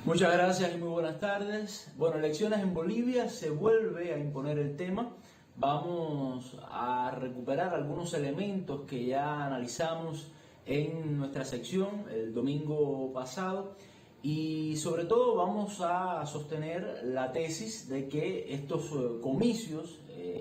Muchas gracias y muy buenas tardes. Bueno, elecciones en Bolivia, se vuelve a imponer el tema. Vamos a recuperar algunos elementos que ya analizamos en nuestra sección el domingo pasado y sobre todo vamos a sostener la tesis de que estos comicios,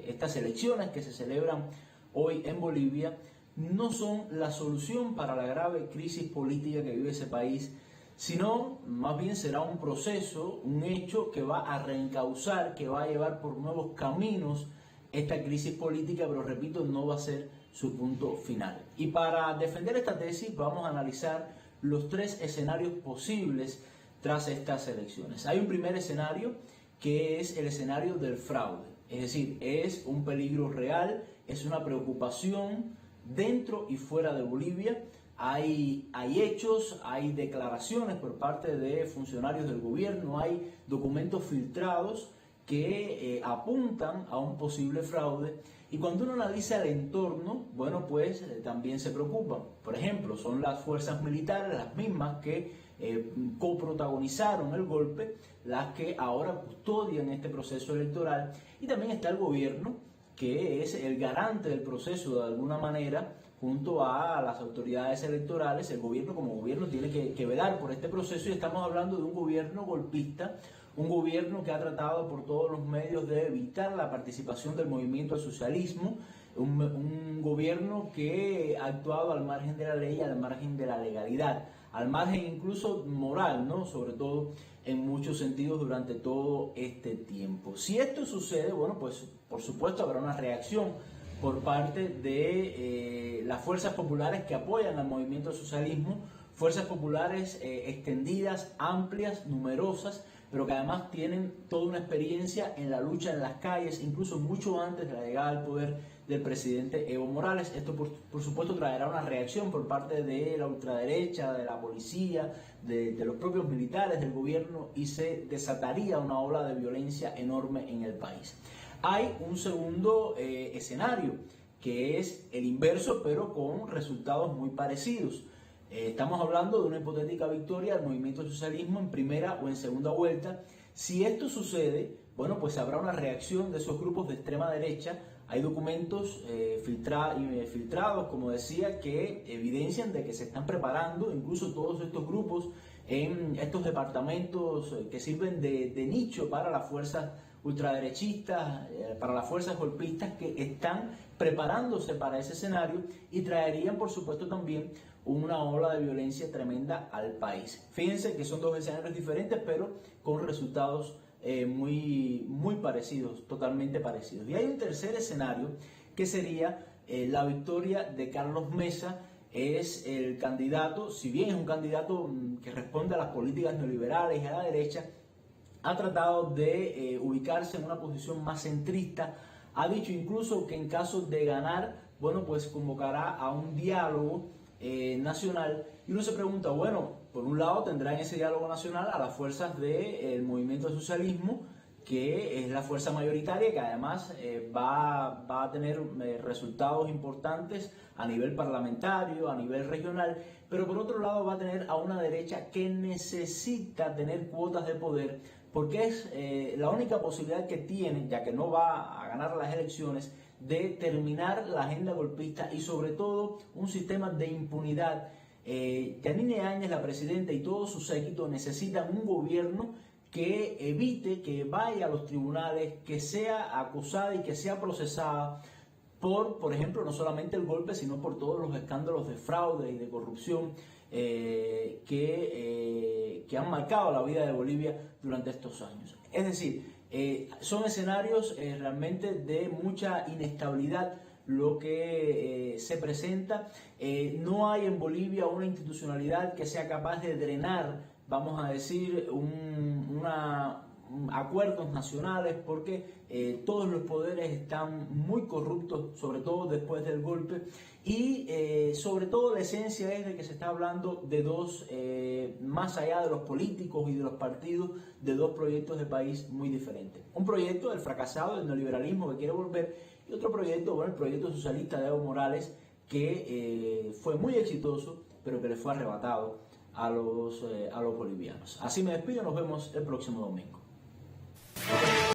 estas elecciones que se celebran hoy en Bolivia, no son la solución para la grave crisis política que vive ese país, sino más bien será un proceso, un hecho que va a reencauzar, que va a llevar por nuevos caminos esta crisis política, pero repito, no va a ser su punto final. Y para defender esta tesis vamos a analizar los tres escenarios posibles tras estas elecciones. Hay un primer escenario que es el escenario del fraude, es decir, es un peligro real, es una preocupación dentro y fuera de Bolivia. Hay hechos, hay declaraciones por parte de funcionarios del gobierno, hay documentos filtrados que apuntan a un posible fraude, y cuando uno analiza el entorno, bueno, pues también se preocupan. Por ejemplo, son las fuerzas militares, las mismas que coprotagonizaron el golpe, las que ahora custodian este proceso electoral, y también está el gobierno, que es el garante del proceso de alguna manera, junto a las autoridades electorales. El gobierno como gobierno tiene que velar por este proceso, y estamos hablando de un gobierno golpista, un gobierno que ha tratado por todos los medios de evitar la participación del movimiento al socialismo, un gobierno que ha actuado al margen de la ley, al margen de la legalidad, al margen incluso moral, ¿no? Sobre todo en muchos sentidos durante todo este tiempo. Si esto sucede, bueno, pues por supuesto habrá una reacción por parte de las fuerzas populares que apoyan al movimiento al socialismo, fuerzas populares extendidas, amplias, numerosas, pero que además tienen toda una experiencia en la lucha en las calles, incluso mucho antes de la llegada al poder del presidente Evo Morales. Esto por supuesto traerá una reacción por parte de la ultraderecha, de la policía, de los propios militares, del gobierno, y se desataría una ola de violencia enorme en el país. Hay un segundo escenario, que es el inverso, pero con resultados muy parecidos. Estamos hablando de una hipotética victoria del movimiento al socialismo en primera o en segunda vuelta. Si esto sucede, bueno, pues habrá una reacción de esos grupos de extrema derecha. Hay documentos filtrados, como decía, que evidencian de que se están preparando incluso todos estos grupos en estos departamentos que sirven de nicho para las fuerzas ultraderechistas, para las fuerzas golpistas, que están preparándose para ese escenario y traerían por supuesto también una ola de violencia tremenda al país. Fíjense que son dos escenarios diferentes, pero con resultados muy parecidos, totalmente parecidos. Y hay un tercer escenario que sería la victoria de Carlos Mesa. Es el candidato, si bien es un candidato que responde a las políticas neoliberales y a la derecha, ha tratado de ubicarse en una posición más centrista. Ha dicho incluso que en caso de ganar, bueno, pues convocará a un diálogo nacional. Y uno se pregunta, bueno, por un lado tendrá en ese diálogo nacional a las fuerzas del movimiento al socialismo, que es la fuerza mayoritaria, que además va a tener resultados importantes a nivel parlamentario, a nivel regional, pero por otro lado va a tener a una derecha que necesita tener cuotas de poder, porque es la única posibilidad que tiene, ya que no va a ganar las elecciones, de terminar la agenda golpista y sobre todo un sistema de impunidad. Yanine Áñez, la presidenta, y todo su séquito necesitan un gobierno que evite que vaya a los tribunales, que sea acusada y que sea procesada por ejemplo, no solamente el golpe, sino por todos los escándalos de fraude y de corrupción que han marcado la vida de Bolivia durante estos años. Es decir, son escenarios realmente de mucha inestabilidad lo que se presenta. No hay en Bolivia una institucionalidad que sea capaz de drenar, vamos a decir, acuerdos nacionales, porque todos los poderes están muy corruptos, sobre todo después del golpe, y sobre todo la esencia es de que se está hablando de dos, más allá de los políticos y de los partidos, de dos proyectos de país muy diferentes. Un proyecto del fracasado del neoliberalismo que quiere volver, y otro proyecto, bueno, el proyecto socialista de Evo Morales, que fue muy exitoso, pero que le fue arrebatado a los bolivianos. Así me despido, nos vemos el próximo domingo.